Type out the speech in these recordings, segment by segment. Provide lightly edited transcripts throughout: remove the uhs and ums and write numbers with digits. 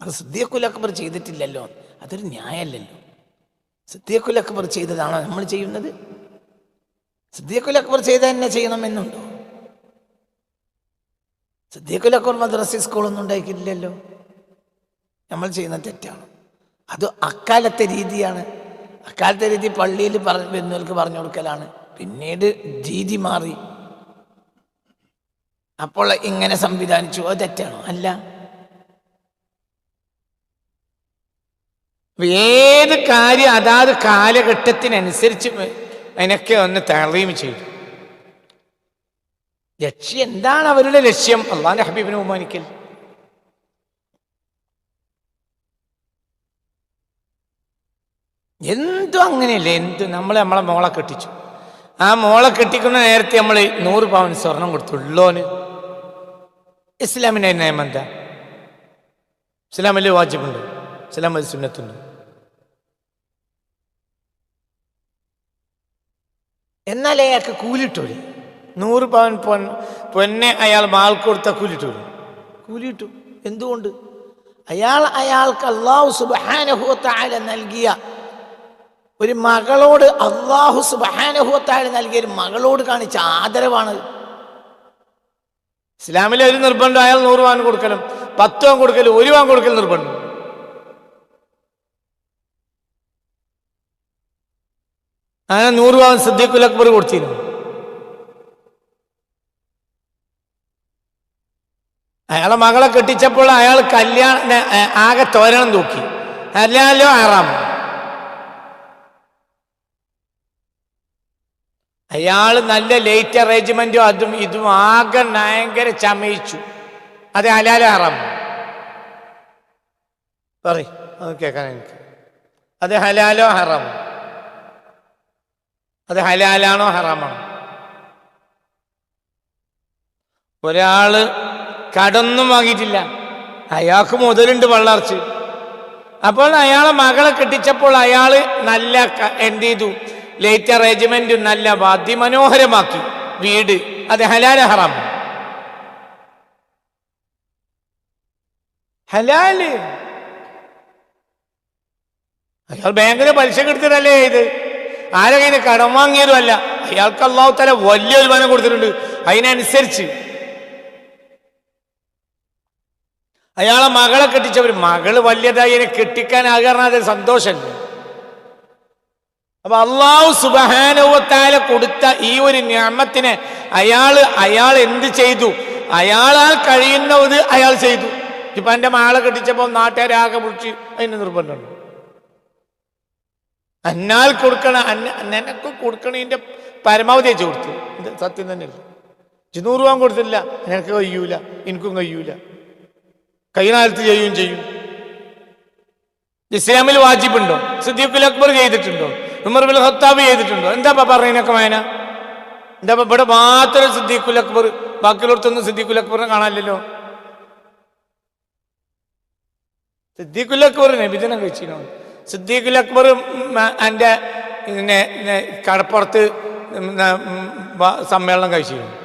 അത് സിദ്ദീഖുൽ അക്ബർ ചെയ്തിട്ടില്ലല്ലോ, അതൊരു ന്യായമല്ലല്ലോ. സിദ്ദീഖുൽ അക്ബർ ചെയ്തതാണോ നമ്മൾ ചെയ്യുന്നത്? സിദ്ദീഖുൽ അക്ബർ ചെയ്ത തന്നെ ചെയ്യണമെന്നുണ്ടോ? സിദ്ദീഖുൽ അക്ബർ മദ്രസ സ്കൂളൊന്നും ഉണ്ടാക്കിയില്ലല്ലോ. നമ്മൾ ചെയ്യുന്ന തെറ്റാണ്. അത് അക്കാലത്തെ രീതിയാണ്. അക്കാലത്തെ രീതി പള്ളിയിൽ വരുന്നവർക്ക് പറഞ്ഞു കൊടുക്കലാണ്. പിന്നീട് രീതി മാറി. അപ്പോൾ ഇങ്ങനെ സംവിധാനിച്ചു. അത് തെറ്റാണോ? അല്ല. ഏത് കാര്യം അതാത് കാലഘട്ടത്തിനനുസരിച്ച് അതിനൊക്കെ ഒന്ന് തഅലീം ചെയ്തു. ലക്ഷ്യം എന്താണ്? അവരുടെ ലക്ഷ്യം അള്ളാഹുവിന്റെ ഹബീബിനെ ബഹുമാനിക്കൽ. എന്തും അങ്ങനെയല്ലേ. നമ്മളെ മോളെ കെട്ടിച്ചു. ആ മോളെ കെട്ടിക്കുന്ന നേരത്തെ നമ്മൾ 100 പവൻ സ്വർണം കൊടുത്തുള്ളോന്. ഇസ്ലാമിൻ്റെ നിയമം എന്താ? ഇസ്ലാമിൽ വാജിബുണ്ട്, ഇസ്ലാമിൽ സുന്നത്തുണ്ട്. എന്നാലേ അയാൾക്ക് കൂലിട്ടൂലേ? 100 പവൻ പൊന്നെ അയാൾ മാൾക്ക് കൊടുത്ത കൂലിട്ടൂലേ? കൂലിട്ടു. എന്തുകൊണ്ട്? അയാൾക്ക് അല്ലാഹു സുബ്ഹാനഹു വ തആല നൽകിയ ഒരു മകളോട്, അല്ലാഹു സുബ്ഹാനഹു വ തആല നൽകിയ ഒരു മകളോട് കാണിച്ച ആദരവാണ്. ഇസ്ലാമിലെ ഒരു നിർബന്ധം അയാൾ 100 പവൻ കൊടുക്കലും 10 പവൻ കൊടുക്കലും 1 പവൻ കൊടുക്കലും നിർബന്ധം. അങ്ങനെ 100 പവൻ സിദ്ദീഖുൽ അക്ബർ കൊടുത്തിരുന്നു. അയാളെ മകളെ കെട്ടിച്ചപ്പോൾ അയാൾ ആകെ തോരണം തൂക്കി. ഹലാലോ ഹറാമോ? അയാൾ നല്ല ലേറ്റ് അറേഞ്ച്മെന്റും അതും ഇതും ആകെ ഭയങ്കര ചമയിച്ചു. അത് ഹലാലോ ഹറാമോ? പറയ്, അത് കേൾക്കാൻ എനിക്ക്. അത് ഹലാലോ ഹറാമോ? അത് ഹലാലാണോ ഹറാമാണോ? ഒരാള് കടൊന്നും വാങ്ങിയിട്ടില്ല, അയാൾക്ക് മുതലുണ്ട് വളർച്ച്. അപ്പോൾ അയാളെ മകളെ കെട്ടിച്ചപ്പോൾ അയാള് നല്ല എന്ത് ചെയ്തു? ലേറ്റ് അറേഞ്ച്മെന്റ് നല്ല അതിമനോഹരമാക്കി വീട്. അത് ഹലാല ഹറാമോ? ഹലാല്. അയാൾ ബാങ്കിന് പലിശ കൊടുത്തിട്ടല്ലേ ഇത്? ആരെ കയ്യിൽ കടം വാങ്ങിയതും അല്ല. അയാൾക്ക് അല്ലാഹു തആല വലിയൊരു വനം കൊടുത്തിട്ടുണ്ട്. അതിനനുസരിച്ച് അയാളെ മകളെ കെട്ടിച്ചവർ, മകള് വലിയതായി അതിനെ കെട്ടിക്കാനാകാൻ അതൊരു സന്തോഷമല്ലേ. അപ്പൊ അല്ലാഹു സുബ്ഹാനഹു വ തആല കൊടുത്ത ഈ ഒരു നിഅമത്തിനെ അയാൾ എന്ത് ചെയ്തു? അയാളാൽ കഴിയുന്നത് അയാൾ ചെയ്തു. ഇപ്പൊ എന്റെ മകളെ കെട്ടിച്ചപ്പോൾ നാട്ടുകാരാകെ വിളിച്ച് അതിന് നിർബന്ധമുണ്ട്. എന്നാൽ നിനക്ക് കൊടുക്കണതിന്റെ പരമാവധി വെച്ച് കൊടുത്തു. ഇത് സത്യം തന്നെയല്ല. 100 രൂപ കൊടുത്തില്ല, നിനക്ക് കഴിയൂല, എനിക്കും കഴിയൂല. കൈനാലത്ത് ചെയ്യുകയും ചെയ്യും. ഇസ്ലാമിൽ വാജിബുണ്ടോ? സിദ്ദീഖുൽ അക്ബർ ചെയ്തിട്ടുണ്ടോ? ഉമർ ഇബ്നുൽ ഖത്താബ് ചെയ്തിട്ടുണ്ടോ? എന്താ പറയുന്നൊക്കെ വായന? എന്താ ഇവിടെ മാത്രം സിദ്ദീഖുൽ അക്ബർ, ബാക്കിയുള്ളടത്തൊന്നും സിദ്ദീഖുൽ അക്ബറിനെ കാണാനില്ലല്ലോ. സിദ്ദീഖുൽ അക്ബർ നബിദിനം കഴിച്ചിനോ? സിദ്ദീഖുൽ അക്ബർ എൻ്റെ കടപ്പുറത്ത് സമ്മേളനം കഴിച്ചിരുന്നു.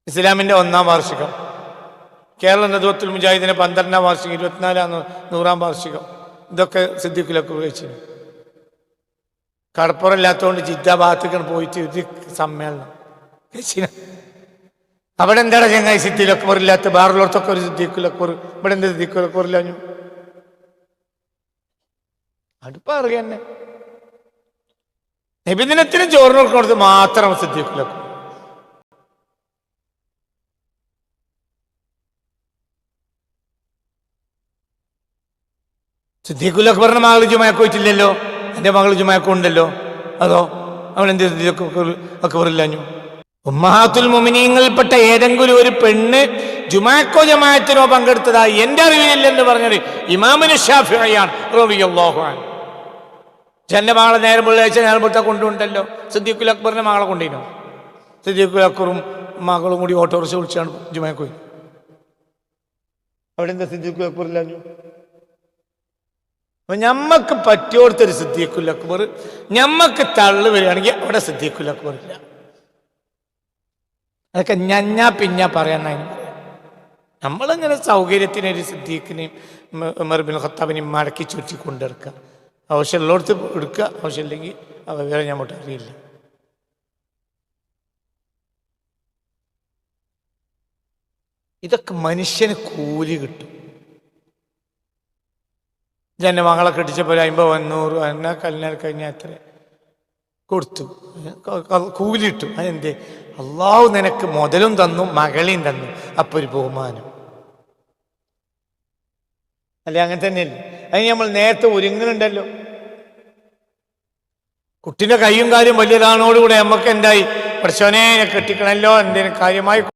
ഇസ്ലാമിൻ്റെ 1-ാം വാർഷികം, കേരള നദ്വത്തുൽ മുജാഹിദിന്റെ 12-ാം വാർഷികം, 24-ാം 100-ാം വാർഷികം, ഇതൊക്കെ സിദ്ദീഖുൽ അക്ബർ കഴിച്ചിരുന്നു. കടപ്പുറം ഇല്ലാത്തതുകൊണ്ട് ജിദ്ദ ഭാഗത്തേക്കാണ് പോയിട്ട് ഇത് സമ്മേളനം കഴിച്ചിരുന്നു. അവിടെ എന്താണ് ചങ്ങായി സിദ്ദീഖുൽ അക്ബർ ഇല്ലാത്ത? വേറുള്ളവർക്കൊക്കെ ഒരു സിദ്ദീഖുൽ അക്ബർ, ഇവിടെ എന്താ സിദ്ദീഖുൽ അക്ബർ ഇല്ലാഞ്ഞു? അടുപ്പ അറിയാന്നെ. നബിദിനത്തിന് ചോറിന് കൊടുക്കുന്നത് മാത്രം സിദ്ദീഖുൽ അക്ബർ. സിദ്ദീഖുൽ അക്ബറിന്റെ മകൾ ജുമാക്ക് പോയിട്ടില്ലല്ലോ, എൻ്റെ മകൾ ജുമാക്ക് ഉണ്ടല്ലോ. അതോ അവൾ എന്ത് അക്ബറില്ലാഞ്ഞു? ഉമ്മഹാത്തുൽ മുഅ്മിനീങ്ങളിൽപ്പെട്ട ഏതെങ്കിലും ഒരു പെണ്ണ് ജുമാക്കോ ജമാഅത്തിനോ പങ്കെടുത്തതായി എൻ്റെ അറിവില്ലെന്ന് പറഞ്ഞത് ഇമാമുന ശാഫിഈയാണ് റളിയല്ലാഹു അൻഹു. എൻ്റെ മകളെ നേരം വെള്ളിയാഴ്ച നേരം വെളുത്ത കൊണ്ടുണ്ടല്ലോ. സിദ്ദീഖുൽ അക്ബറിന്റെ മകളെ കൊണ്ടിനോ? സിദ്ദീഖുൽ അക്ബറും മകളും കൂടി ഓട്ടോറിക്ഷ വിളിച്ചാണ് ജുമാക്ക് പോയി. അവിടെ എന്താ സിദ്ദീഖുൽ അക്ബർ ഇല്ലാഞ്ഞു? അപ്പൊ ഞമ്മക്ക് പറ്റിയോടുത്തൊരു സിദ്ദീഖുൽ അക്ബർ, ഞമ്മക്ക് തള്ളു വരികയാണെങ്കിൽ അവിടെ സിദ്ദീഖുൽ അക്ബർ ഇല്ല. അതൊക്കെ ഞഞ്ഞാ പിഞ്ഞാ പറയാൻ നമ്മളങ്ങനെ സൗകര്യത്തിനൊരു സിദ്ദീഖിനെയും ഉമർ ബിൻ ഖത്താബിനെയും മടക്കി ചുറ്റി കൊണ്ടെടുക്കുക. ആവശ്യമുള്ളടത്ത് എടുക്കുക, ആവശ്യമില്ലെങ്കിൽ വിവരം ഞമ്മോട്ട് അറിയില്ല. ഇതൊക്കെ മനുഷ്യന് കൂലി കിട്ടും. എൻ്റെ മകളെ കെട്ടിച്ചപ്പോൾ 50 100 എന്നാൽ കല്യാണം കഴിഞ്ഞാൽ എത്ര കൊടുത്തു, കൂലി കിട്ടും. അതെന്തേ? അള്ളാഹു നിനക്ക് മുതലും തന്നു, മകളെയും തന്നു. അപ്പോൾ ഒരു ബഹുമാനം അല്ലെ? അങ്ങനെ തന്നെയല്ലേ? അതിന് നമ്മൾ നേരത്തെ ഒരുങ്ങുന്നുണ്ടല്ലോ. കുട്ടീൻ്റെ കൈയും കാര്യം വലിയതാണോടുകൂടെ നമുക്ക് എന്തായി, പഠിച്ചവനെ കെട്ടിക്കണല്ലോ, എന്തേലും കാര്യമായി